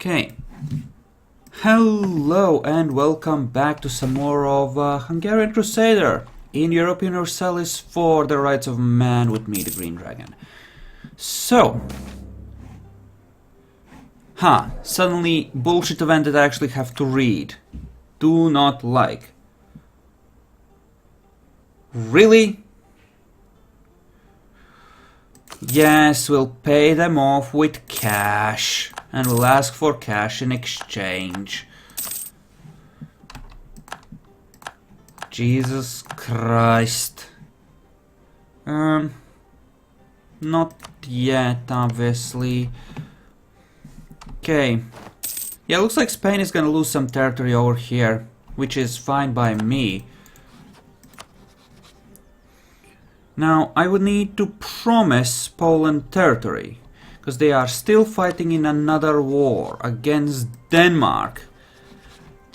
Okay. Hello and welcome back to some more of Hungarian Crusader in Europa Universalis for the rights of man with me, the Green Dragon. So, suddenly bullshit event that I actually have to read. Do not like. Really? Yes, we'll pay them off with cash. And we'll ask for cash in exchange. Jesus Christ. Not yet, obviously. Okay. Yeah, looks like Spain is gonna lose some territory over here, which is fine by me. Now, I would need to promise Poland territory, because they are still fighting in another war against Denmark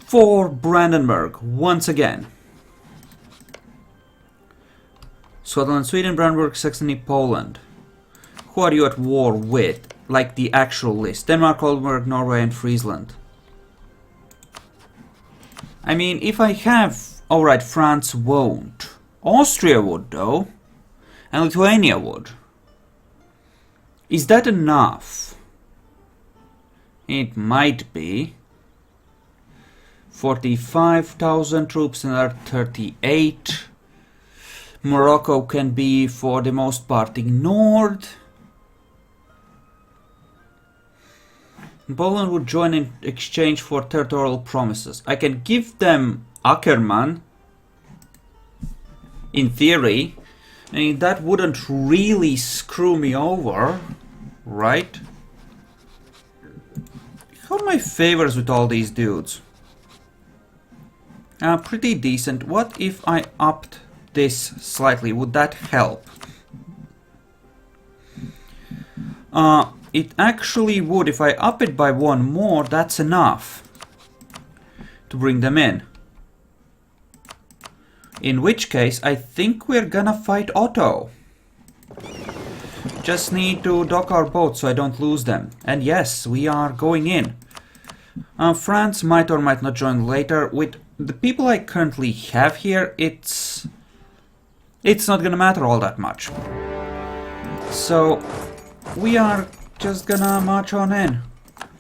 for Brandenburg once again. Scotland, Sweden, Brandenburg, Saxony, Poland. Who are you at war with? Like the actual list. Denmark, Oldenburg, Norway and Friesland. I mean, if I have... Alright, France won't. Austria would though. And Lithuania would. Is that enough? It might be. 45,000 troops, another 38. Morocco can be for the most part ignored. Poland would join in exchange for territorial promises. I can give them Ackermann, in theory. I mean, that wouldn't really screw me over, right? How are my favors with all these dudes? Pretty decent. What if I upped this slightly? Would that help? It actually would. If I up it by one more, that's enough to bring them in. In which case, I think we're gonna fight Otto. Just need to dock our boats so I don't lose them. And yes, we are going in. France might or might not join later. With the people I currently have here, it's not gonna matter all that much. So, we are just gonna march on in.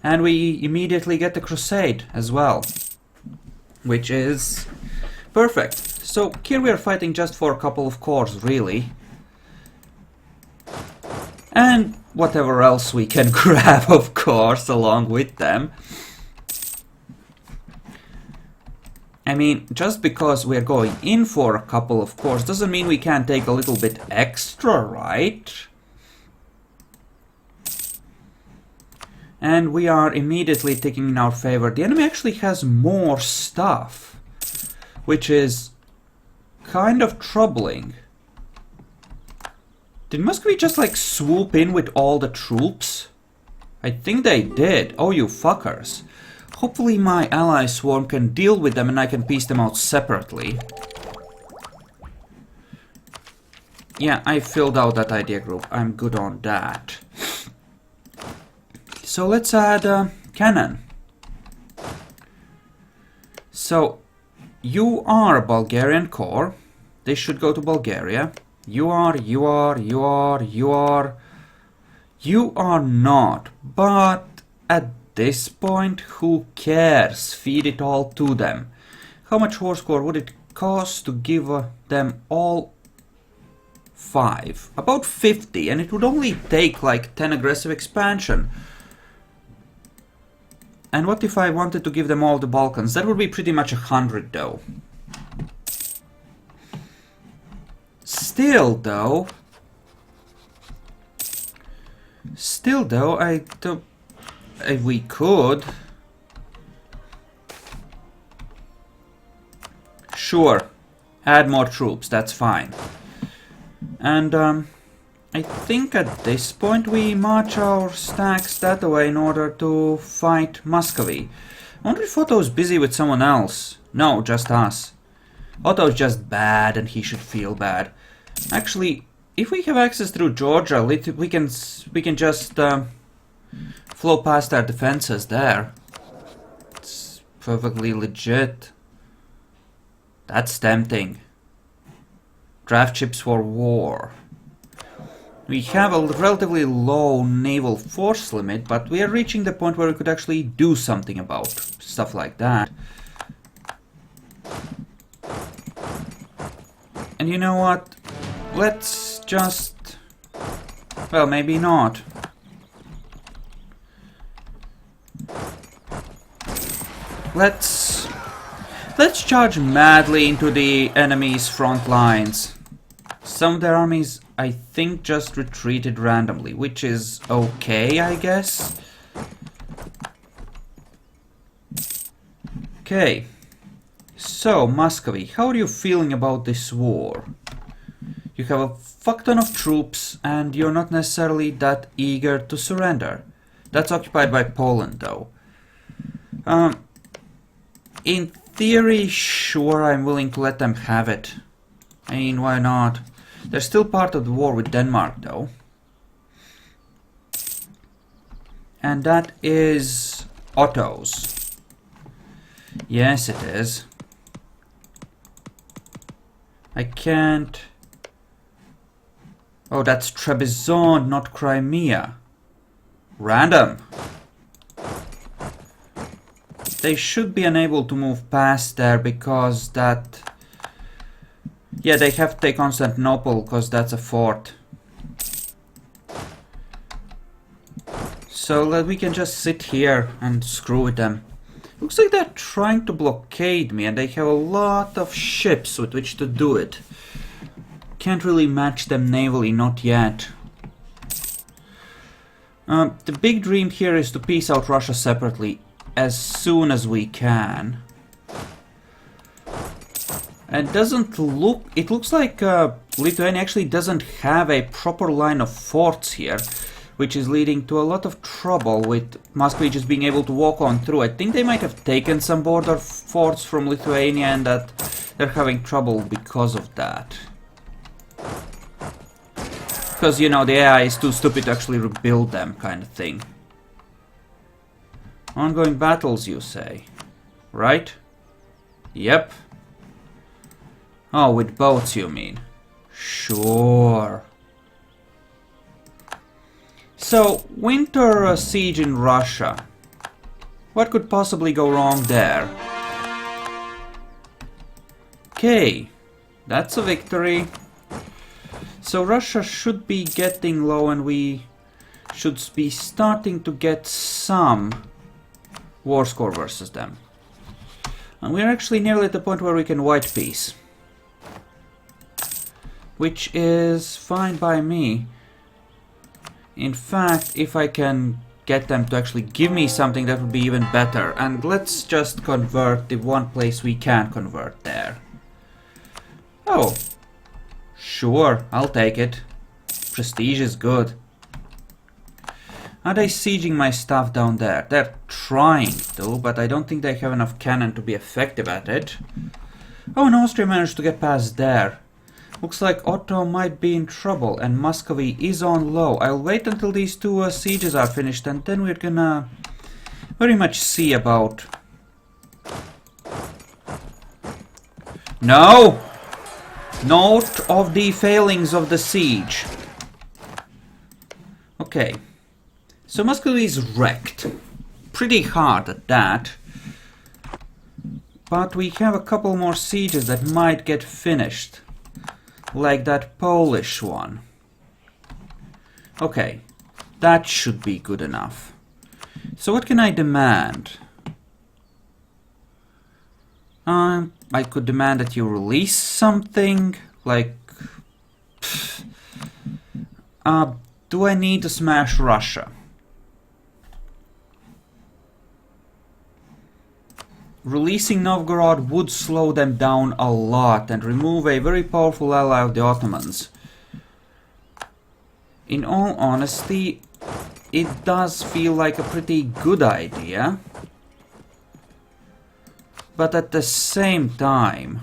And we immediately get the Crusade as well. Which is perfect. So, here we are fighting just for a couple of cores, really. And whatever else we can grab, of course, along with them. I mean, just because we're going in for a couple of cores doesn't mean we can't take a little bit extra, right? And we are immediately taking in our favor. The enemy actually has more stuff, which is kind of troubling. Did Muscovy just like swoop in with all the troops? I think they did. Oh, you fuckers. Hopefully my ally swarm can deal with them and I can piece them out separately. Yeah, I filled out that idea group. I'm good on that. So let's add cannon. So you are a Bulgarian core. They should go to Bulgaria. You are not. But at this point, who cares? Feed it all to them. How much horse core would it cost to give them all 5? About 50, and it would only take like 10 aggressive expansion. And what if I wanted to give them all the Balkans? That would be pretty much 100 though. Still though, I don't... we could. Sure, add more troops, that's fine. And I think at this point we march our stacks that way in order to fight Muscovy. I wonder if Otto's busy with someone else. No, just us. Otto's just bad and he should feel bad. Actually, if we have access through Georgia, we can just flow past our defenses there. It's perfectly legit. That's tempting. Draft ships for war. We have a relatively low naval force limit, but we are reaching the point where we could actually do something about stuff like that. And you know what? Let's just... well, maybe not. Let's charge madly into the enemy's front lines. Some of their armies, I think, just retreated randomly, which is okay, I guess. Okay. So, Muscovy, how are you feeling about this war? You have a fuck ton of troops, and you're not necessarily that eager to surrender. That's occupied by Poland, though. In theory, sure, I'm willing to let them have it. I mean, why not? They're still part of the war with Denmark, though. And that is Otto's. Yes, it is. I can't... oh, that's Trebizond, not Crimea. Random. They should be unable to move past there because that... yeah, they have to take Constantinople because that's a fort. So that we can just sit here and screw with them. Looks like they're trying to blockade me and they have a lot of ships with which to do it. Can't really match them navally, not yet. The big dream here is to peace out Russia separately as soon as we can. And it looks like Lithuania actually doesn't have a proper line of forts here, which is leading to a lot of trouble with Moscow just being able to walk on through. I think they might have taken some border forts from Lithuania and that they're having trouble because of that. Because, you know, the AI is too stupid to actually rebuild them, kind of thing. Ongoing battles, you say? Right? Yep. Oh, with boats, you mean? Sure. So, winter siege in Russia. What could possibly go wrong there? Okay, that's a victory. So Russia should be getting low and we should be starting to get some war score versus them. And we're actually nearly at the point where we can white peace. Which is fine by me. In fact, if I can get them to actually give me something, that would be even better. And let's just convert the one place we can convert there. Oh. Sure, I'll take it. Prestige is good. Are they sieging my stuff down there? They're trying to, but I don't think they have enough cannon to be effective at it. Oh, and Austria managed to get past there. Looks like Otto might be in trouble, and Muscovy is on low. I'll wait until these two sieges are finished, and then we're gonna very much see about... No! Note of the failings of the siege. Okay. So Muscovy is wrecked. Pretty hard at that. But we have a couple more sieges that might get finished. Like that Polish one. Okay. That should be good enough. So what can I demand? I could demand that you release something, like... do I need to smash Russia? Releasing Novgorod would slow them down a lot and remove a very powerful ally of the Ottomans. In all honesty, it does feel like a pretty good idea. But at the same time,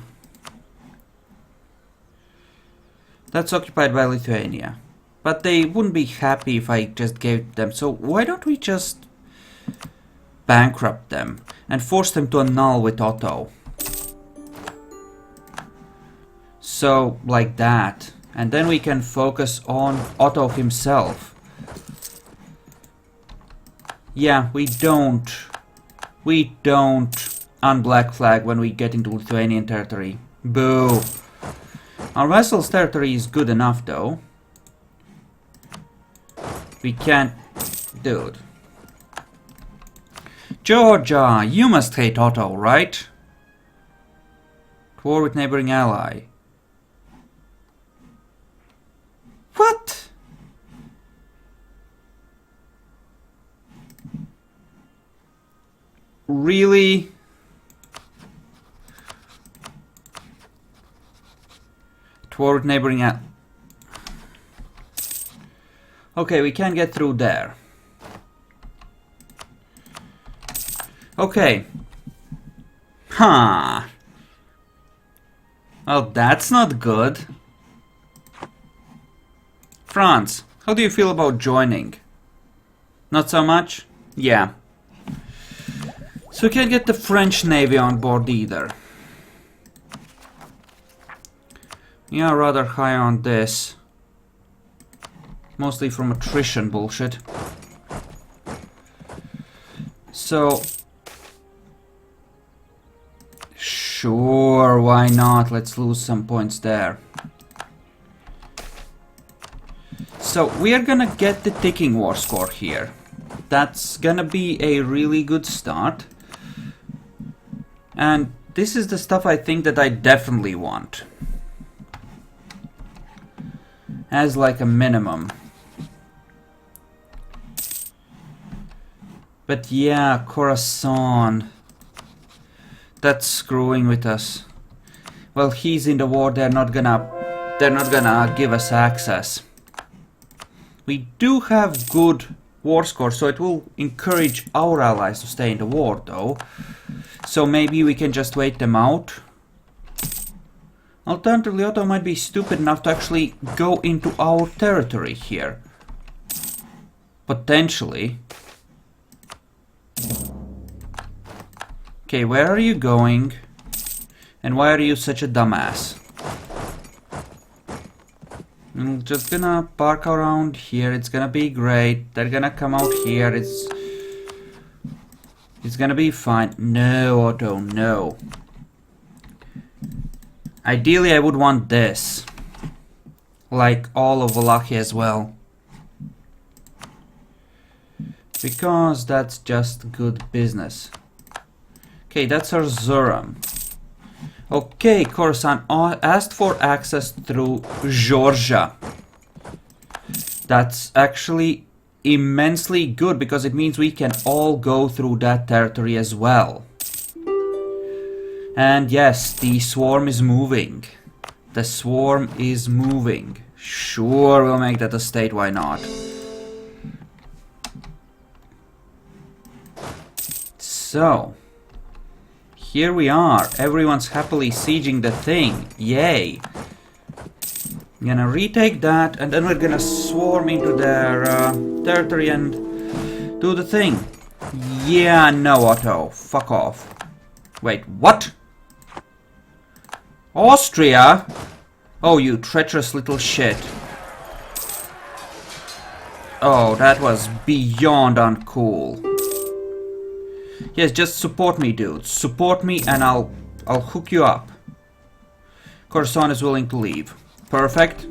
that's occupied by Lithuania. But they wouldn't be happy if I just gave them. So why don't we just bankrupt them and force them to annul with Otto. So, like that. And then we can focus on Otto himself. Yeah, we don't unblack flag when we get into Lithuanian territory. Boo. Our vassal's territory is good enough though. We can't... Dude. Georgia, you must hate Otto, right? War with neighboring ally. What? Really? Toward neighboring ally. Okay, we can get through there. Okay. Huh. Well, that's not good. France, how do you feel about joining? Not so much? Yeah. So we can't get the French Navy on board either. We are rather high on this. Mostly from attrition bullshit. So... Sure, why not? Let's lose some points there. So, we are gonna get the ticking war score here. That's gonna be a really good start. And this is the stuff I think that I definitely want. As like a minimum. But yeah, Khorasan. That's screwing with us. Well, he's in the war, they're not gonna give us access. We do have good war score, so it will encourage our allies to stay in the war though. So maybe we can just wait them out. Alternatively, Otto might be stupid enough to actually go into our territory here. Potentially. Okay, where are you going? And why are you such a dumbass? I'm just gonna park around here, it's gonna be great. They're gonna come out here, it's gonna be fine. No, Otto, no. Ideally, I would want this. Like all of Wallachia as well. Because that's just good business. Okay, that's Erzurum. Okay, Khorasan asked for access through Georgia. That's actually immensely good because it means we can all go through that territory as well. And yes, the swarm is moving. The swarm is moving. Sure, we'll make that a state, why not? So... Here we are, everyone's happily sieging the thing, yay! I'm gonna retake that and then we're gonna swarm into their territory and do the thing. Yeah, no Otto, fuck off. Wait, what? Austria? Oh, you treacherous little shit. Oh, that was beyond uncool. Yes, just support me, dude. Support me and I'll hook you up. Khorasan is willing to leave. Perfect.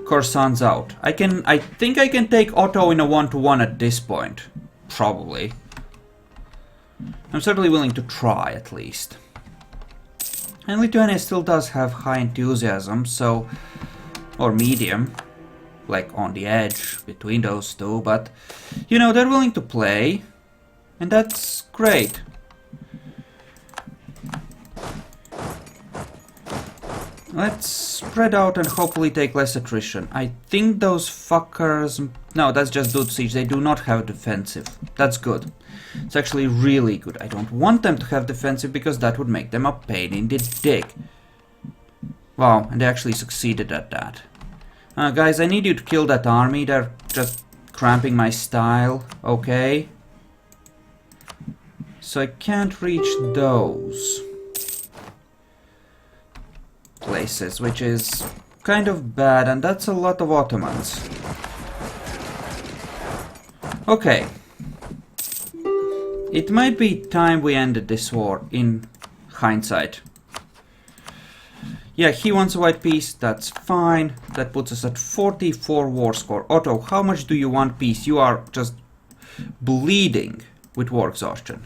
Khorasan's out. I think I can take Otto in a 1-to-1 at this point. Probably. I'm certainly willing to try, at least. And Lithuania still does have high enthusiasm, so... Or medium. Like, on the edge between those two, but... You know, they're willing to play. And that's great. Let's spread out and hopefully take less attrition. I think those fuckers... No, that's just Dude Siege. They do not have defensive. That's good. It's actually really good. I don't want them to have defensive because that would make them a pain in the dick. Wow, and they actually succeeded at that. Guys, I need you to kill that army. They're just cramping my style. Okay. So I can't reach those places, which is kind of bad, and that's a lot of Ottomans. Okay. It might be time we ended this war, in hindsight. Yeah, he wants a white peace, that's fine. That puts us at 44 war score. Otto, how much do you want peace? You are just bleeding with war exhaustion.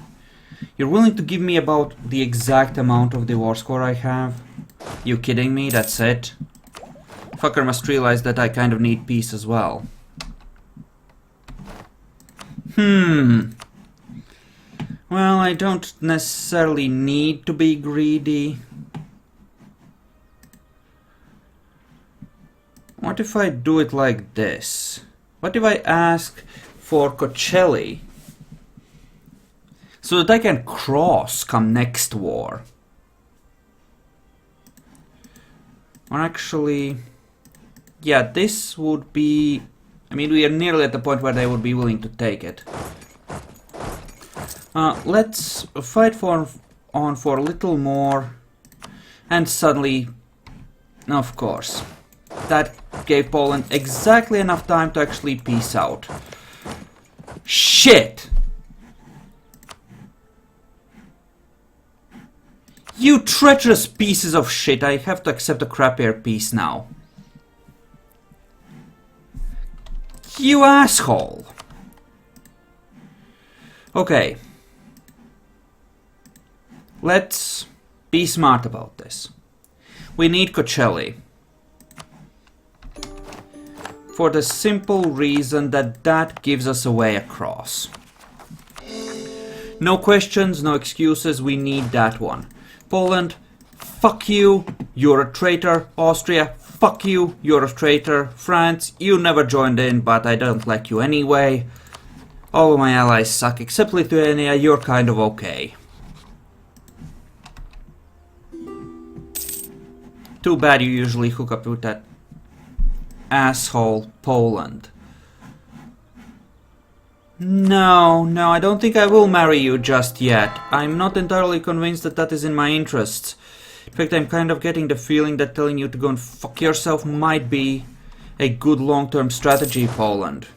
You're willing to give me about the exact amount of the war score I have? You kidding me? That's it? Fucker must realize that I kind of need peace as well. Well, I don't necessarily need to be greedy. What if I do it like this? What if I ask for Cocelli so that I can cross come next war? Or actually, yeah, this would be... I mean, we are nearly at the point where they would be willing to take it. Let's fight on for a little more, and suddenly, of course, that gave Poland exactly enough time to actually peace out. Shit! You treacherous pieces of shit, I have to accept a crappier peace now. You asshole! Okay. Let's be smart about this. We need Cocelli. For the simple reason that that gives us a way across. No questions, no excuses, we need that one. Poland, fuck you, you're a traitor. Austria, fuck you, you're a traitor. France, you never joined in, but I don't like you anyway. All of my allies suck, except Lithuania, you're kind of okay. Too bad you usually hook up with that asshole Poland. No, I don't think I will marry you just yet. I'm not entirely convinced that that is in my interests. In fact, I'm kind of getting the feeling that telling you to go and fuck yourself might be a good long-term strategy, Poland.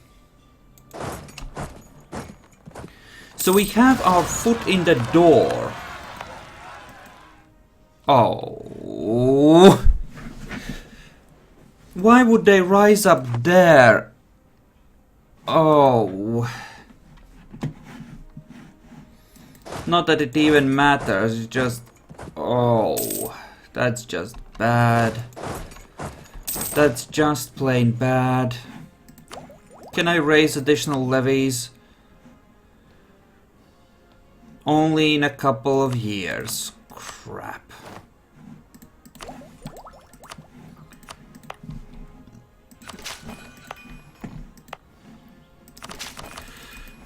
So we have our foot in the door. Oh. Why would they rise up there? Oh. Not that it even matters, it's just... Oh. That's just bad. That's just plain bad. Can I raise additional levies? Only in a couple of years. Crap.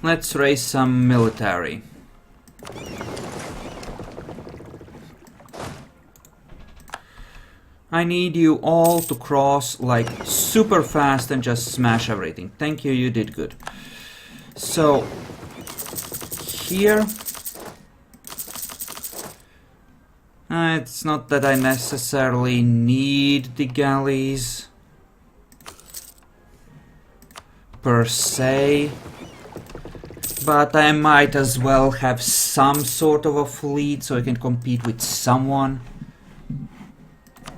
Let's raise some military. I need you all to cross like super fast and just smash everything. Thank you, you did good. So, here... it's not that I necessarily need the galleys per se, but I might as well have some sort of a fleet so I can compete with someone.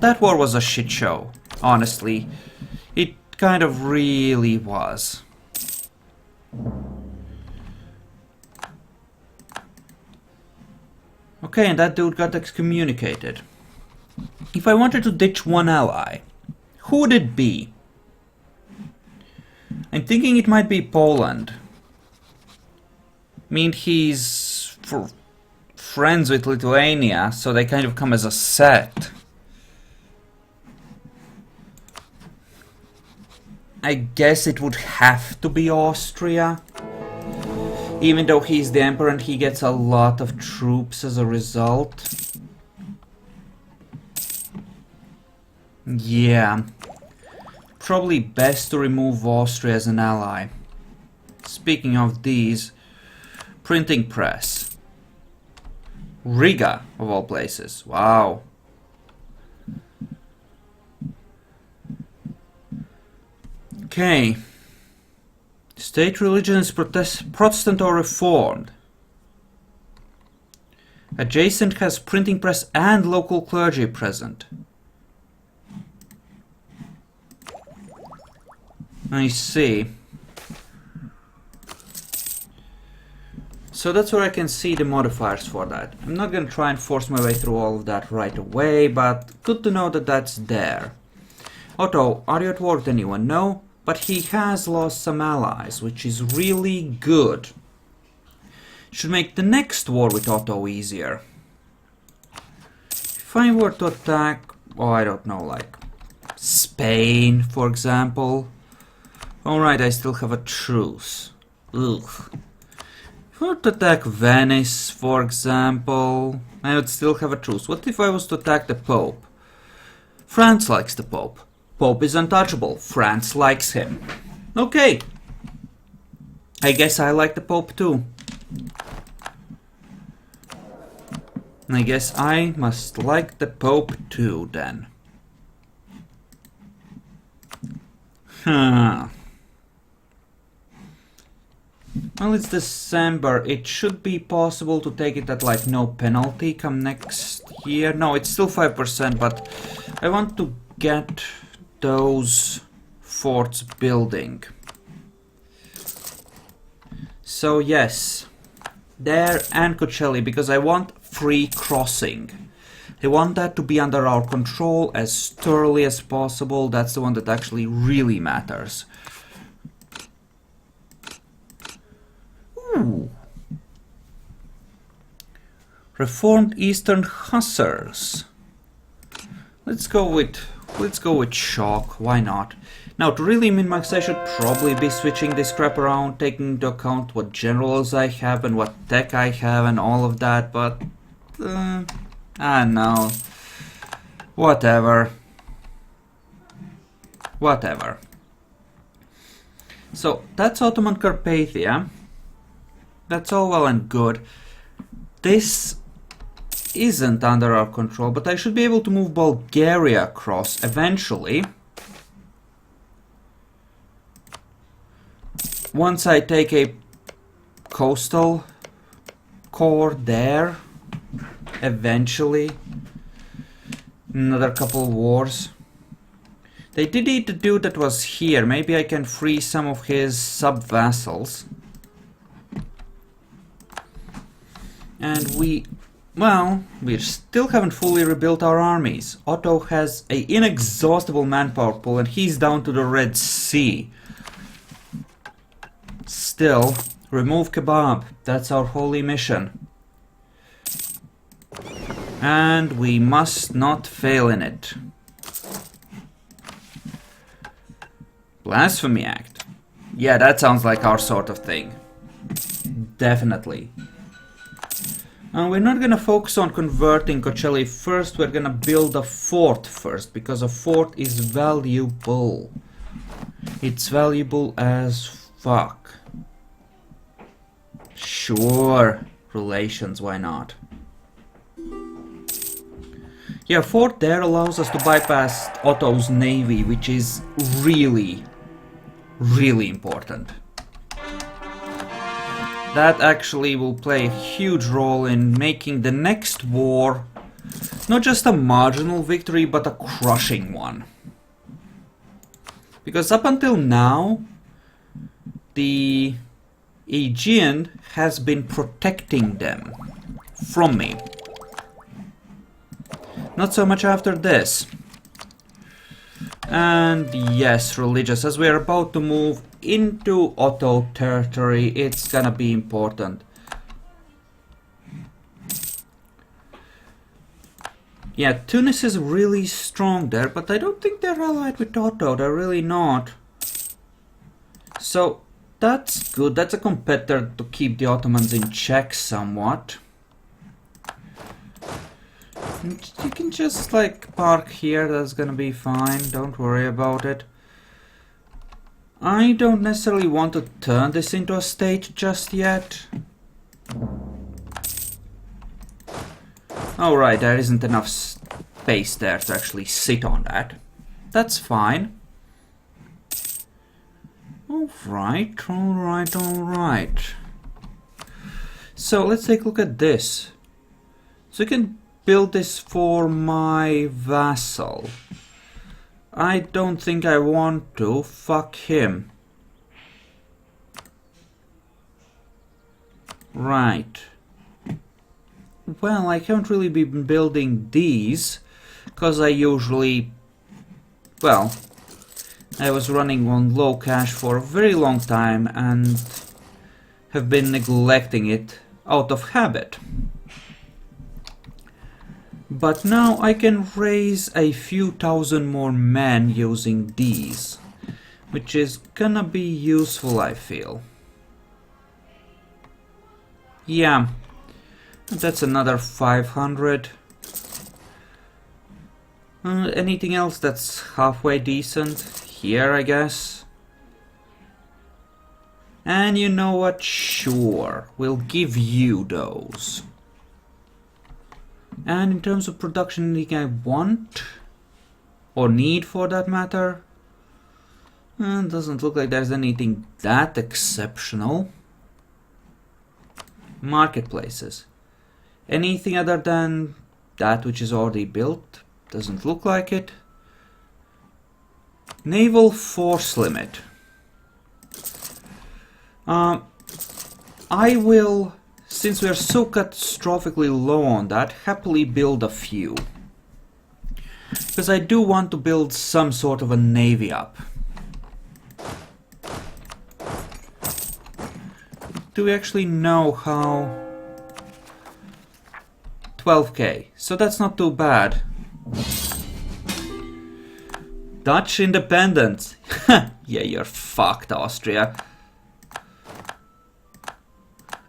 That war was a shit show, honestly. It kind of really was. Okay, and that dude got excommunicated. If I wanted to ditch one ally, who would it be? I'm thinking it might be Poland. I mean, he's friends with Lithuania, so they kind of come as a set. I guess it would have to be Austria. Even though he's the emperor and he gets a lot of troops as a result. Yeah. Probably best to remove Austria as an ally. Speaking of these, printing press. Riga, of all places. Wow. Okay. State religion is Protestant or Reformed. Adjacent has printing press and local clergy present. I see. So that's where I can see the modifiers for that. I'm not gonna try and force my way through all of that right away, but good to know that that's there. Otto, are you at war with anyone? No, but he has lost some allies, which is really good. Should make the next war with Otto easier. If I were to attack, oh, I don't know, like Spain, for example. Alright, I still have a truce. Ugh. If I were to attack Venice, for example, I would still have a truce. What if I was to attack the Pope? France likes the Pope. Pope is untouchable. France likes him. Okay. I guess I like the Pope too. I guess I must like the Pope too, then. Huh. Well, it's December. It should be possible to take it at like no penalty come next year. No, it's still 5%, but I want to get those forts building. So yes, there and Cocelli, because I want free crossing. I want that to be under our control as thoroughly as possible. That's the one that actually really matters. Ooh. Reformed Eastern Hussars. Let's go with shock. Why not? Now, to really min-max, I should probably be switching this crap around, taking into account what generals I have and what tech I have and all of that, but I don't know. Whatever. So, that's Ottoman Carpathia. That's all well and good. This isn't under our control, but I should be able to move Bulgaria across eventually. Once I take a coastal core there, eventually. Another couple of wars. They did eat the dude that was here. Maybe I can free some of his sub-vassals. And we still haven't fully rebuilt our armies. Otto has an inexhaustible manpower pool and he's down to the Red Sea. Still, remove kebab. That's our holy mission. And we must not fail in it. Blasphemy Act. Yeah, that sounds like our sort of thing. Definitely. And we're not gonna focus on converting Cocelli first, we're gonna build a fort first, because a fort is valuable. It's valuable as fuck. Sure, relations, why not? Yeah, a fort there allows us to bypass Otto's navy, which is really, really important. That actually will play a huge role in making the next war not just a marginal victory, but a crushing one. Because up until now, the Aegean has been protecting them from me. Not so much after this. And yes, religious, as we are about to move into Otto territory, it's gonna be important. Yeah, Tunis is really strong there, but I don't think they're allied with Otto, they're really not. So, that's good, that's a competitor to keep the Ottomans in check somewhat. You can just like park here, that's gonna be fine, don't worry about it. I don't necessarily want to turn this into a state just yet. Alright, there isn't enough space there to actually sit on that. That's fine. Alright. So let's take a look at this. So you can build this for my vassal. I don't think I want to. Fuck him. Right. Well, I haven't really been building these, because I usually... Well, I was running on low cash for a very long time and have been neglecting it out of habit. But now I can raise a few thousand more men using these, which is gonna be useful, I feel. Yeah, that's another 500. Anything else that's halfway decent? Here, I guess. And you know what? Sure, we'll give you those. And in terms of production, anything I want or need for that matter, doesn't look like there's anything that exceptional. Marketplaces. Anything other than that which is already built? Doesn't look like it. Naval force limit. I will, since we are so catastrophically low on that, happily build a few. Because I do want to build some sort of a navy up. Do we actually know how? 12k, so that's not too bad. Dutch independence. Yeah, you're fucked, Austria.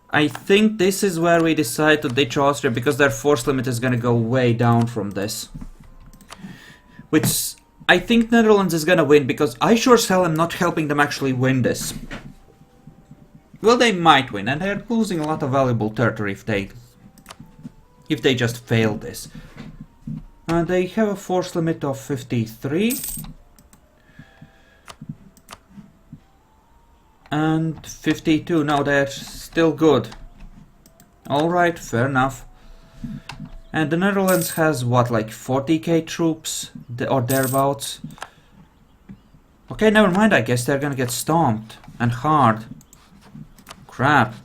I think this is where we decide to ditch Austria, because their force limit is gonna go way down from this. Which I think Netherlands is gonna win, because I sure as hell am not helping them actually win this. Well, they might win, and they're losing a lot of valuable territory if they just fail this. They have a force limit of 53. And 52. No, they're still good. Alright, fair enough. And the Netherlands has, what, like 40k troops? Or thereabouts? Okay, never mind, I guess they're gonna get stomped. And hard. Crap.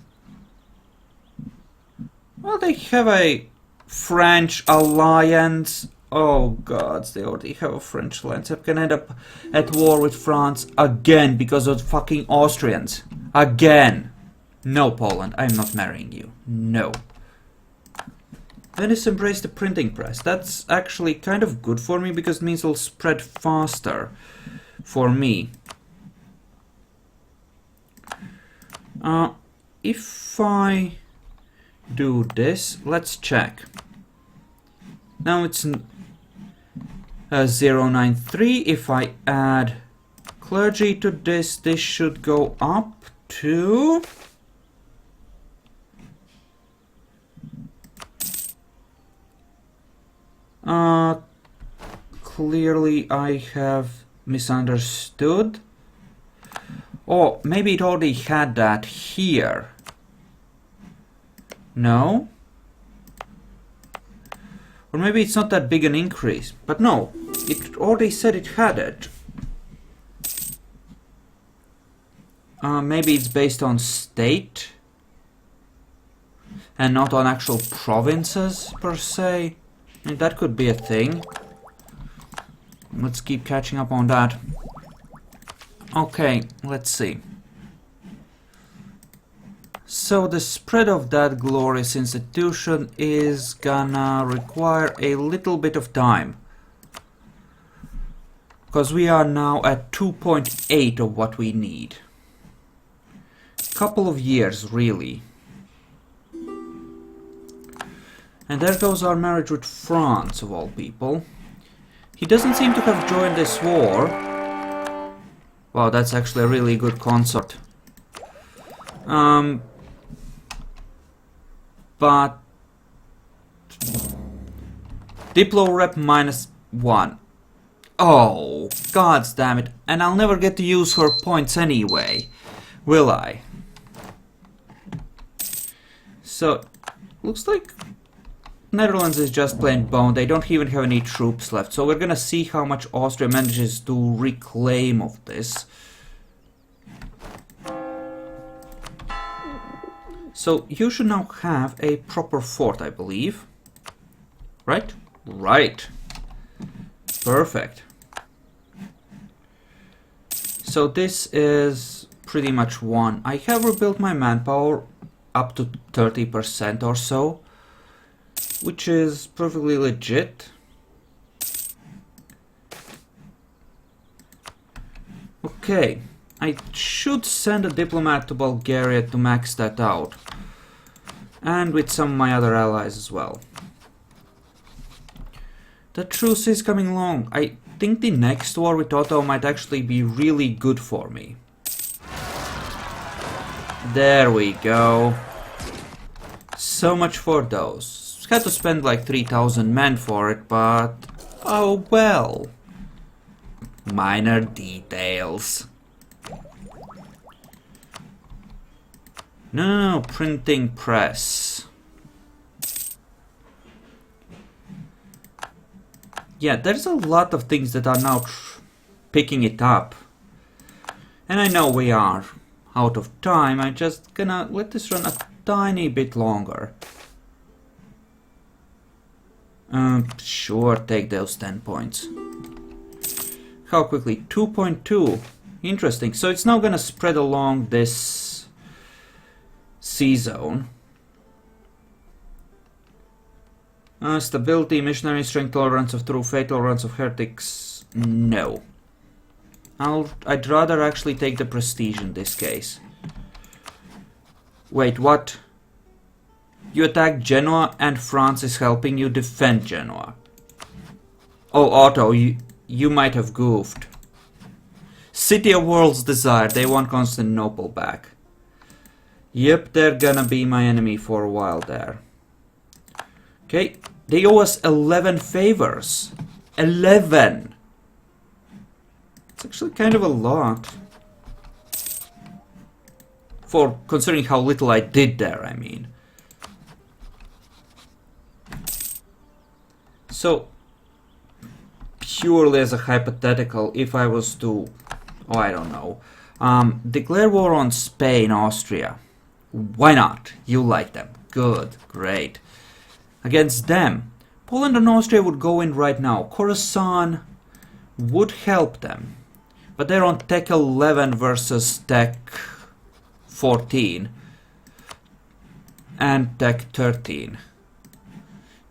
Well, they have a French alliance. Oh god, they already have a French alliance. I can end up at war with France again because of fucking Austrians. Again. No, Poland, I'm not marrying you. No. Venice embraced the printing press. That's actually kind of good for me because it means it'll spread faster for me. If I do this, let's check. Now it's 093. If I add clergy to this, this should go up to... Clearly I have misunderstood. Oh, maybe it already had that here. No? Or maybe it's not that big an increase. But no, it already said it had it. Maybe it's based on state and not on actual provinces per se. I mean, that could be a thing. Let's keep catching up on that. Okay, let's see. So the spread of that glorious institution is gonna require a little bit of time. Because we are now at 2.8 of what we need. Couple of years, really. And there goes our marriage with France, of all people. He doesn't seem to have joined this war. Wow, that's actually a really good consort. But Diplo rep -1. Oh, god damn it. And I'll never get to use her points anyway, will I? So, looks like Netherlands is just plain boned. They don't even have any troops left. So we're gonna see how much Austria manages to reclaim of this. So you should now have a proper fort, I believe. Right? Right. Perfect. So this is pretty much one. I have rebuilt my manpower up to 30% or so, which is perfectly legit. Okay, I should send a diplomat to Bulgaria to max that out. And with some of my other allies as well. The truce is coming along. I think the next war with Otto might actually be really good for me. There we go. So much for those. Had to spend like 3,000 men for it, but oh well. Minor details. No, printing press. Yeah, there's a lot of things that are now picking it up. And I know we are out of time. I'm just gonna let this run a tiny bit longer. Sure, take those 10 points. How quickly? 2.2. Interesting. So it's now gonna spread along this C-zone. Stability, missionary strength, tolerance of true faith, tolerance of heretics. No. I'd rather actually take the prestige in this case. Wait, what? You attack Genoa and France is helping you defend Genoa. Oh, Otto, you might have goofed. City of World's Desire, they want Constantinople back. Yep, they're gonna be my enemy for a while there. Okay, they owe us 11 favors. 11! It's actually kind of a lot. For considering how little I did there, I mean. So, purely as a hypothetical, if I was to, oh, I don't know, declare war on Spain, Austria. Why not? You like them. Good, great. Against them, Poland and Austria would go in right now. Khorasan would help them. But they're on Tech 11 versus Tech 14. And Tech 13.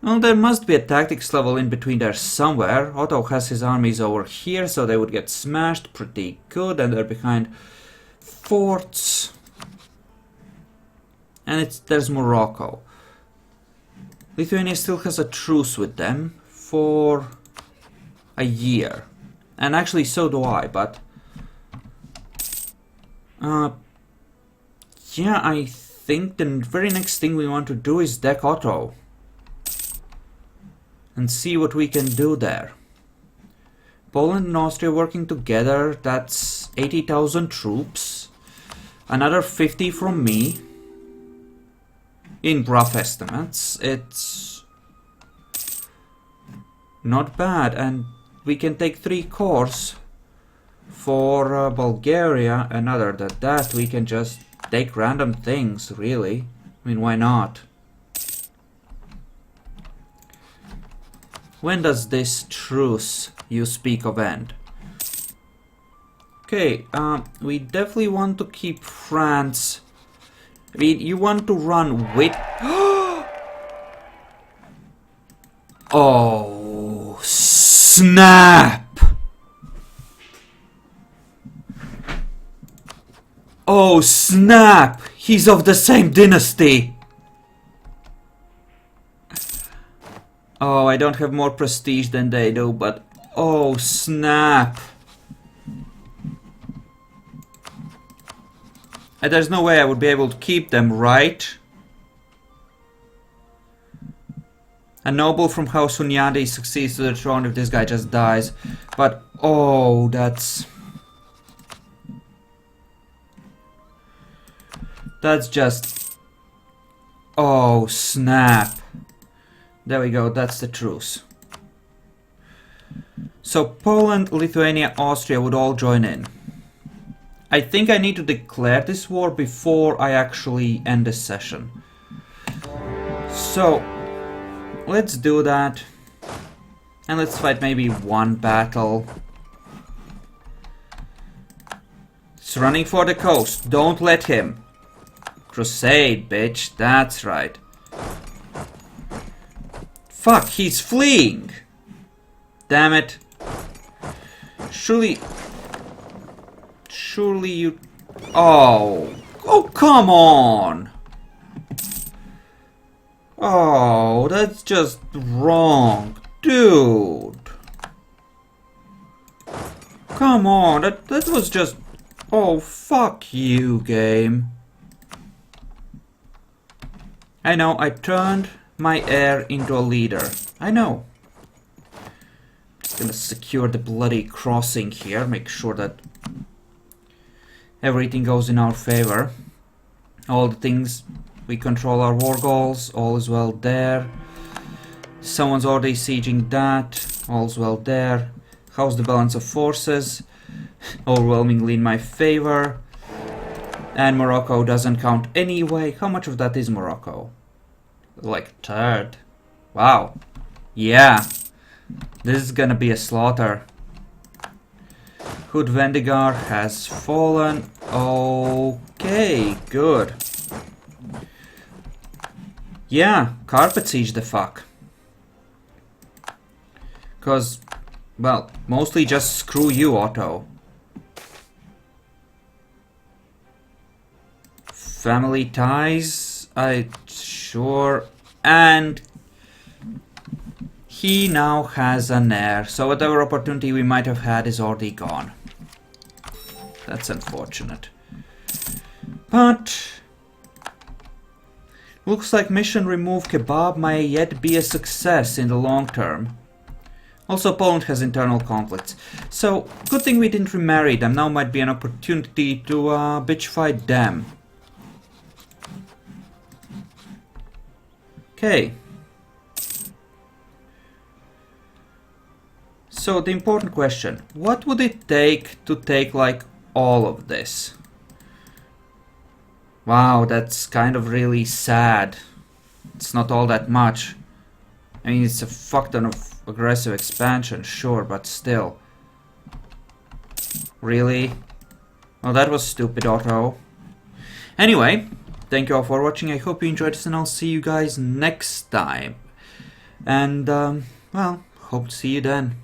Well, there must be a tactics level in between there somewhere. Otto has his armies over here, so they would get smashed pretty good. And they're behind forts. And there's Morocco. Lithuania still has a truce with them for a year. And actually so do I, but... yeah, I think the very next thing we want to do is deck Otto. And see what we can do there. Poland and Austria working together, that's 80,000 troops. Another 50 from me. In rough estimates, it's not bad, and we can take 3 cores for Bulgaria, and other than that we can just take random things, really. I mean, why not? When does this truce you speak of end? Okay, we definitely want to keep France. I mean, you want to run with... oh, snap! Oh, snap! He's of the same dynasty! Oh, I don't have more prestige than they do, but... oh, snap! And there's no way I would be able to keep them, right? A noble from House Hunyadi succeeds to the throne if this guy just dies. But, oh, that's just... Oh, snap. There we go, that's the truce. So Poland, Lithuania, Austria would all join in. I think I need to declare this war before I actually end this session. So, let's do that. And let's fight maybe one battle. It's running for the coast. Don't let him. Crusade, bitch. That's right. Fuck, he's fleeing. Damn it. Surely you... Oh. Oh, come on. Oh, that's just wrong. Dude. Come on, that was just... Oh, fuck you, game. I know, I turned my heir into a leader. I know. Just gonna secure the bloody crossing here, make sure that everything goes in our favor. All the things, we control our war goals, all is well there. Someone's already sieging that, all's well there. How's the balance of forces? Overwhelmingly in my favor. And Morocco doesn't count anyway. How much of that is Morocco? Like a third. Wow. Yeah. This is gonna be a slaughter. Hood Vendigar has fallen. Okay, good. Yeah, carpet siege the fuck. Cause, well, mostly just screw you, Otto. Family ties, sure, and he now has an heir, so whatever opportunity we might have had is already gone. That's unfortunate. But looks like mission remove kebab may yet be a success in the long term. Also, Poland has internal conflicts, so good thing we didn't remarry them. Now might be an opportunity to bitch fight them. Okay. So the important question, what would it take to take like all of this? Wow, that's kind of really sad. It's not all that much. I mean, it's a fuck ton of aggressive expansion, sure, but still. Really? Well, that was stupid, Otto. Anyway, thank you all for watching. I hope you enjoyed this, and I'll see you guys next time. And, well, hope to see you then.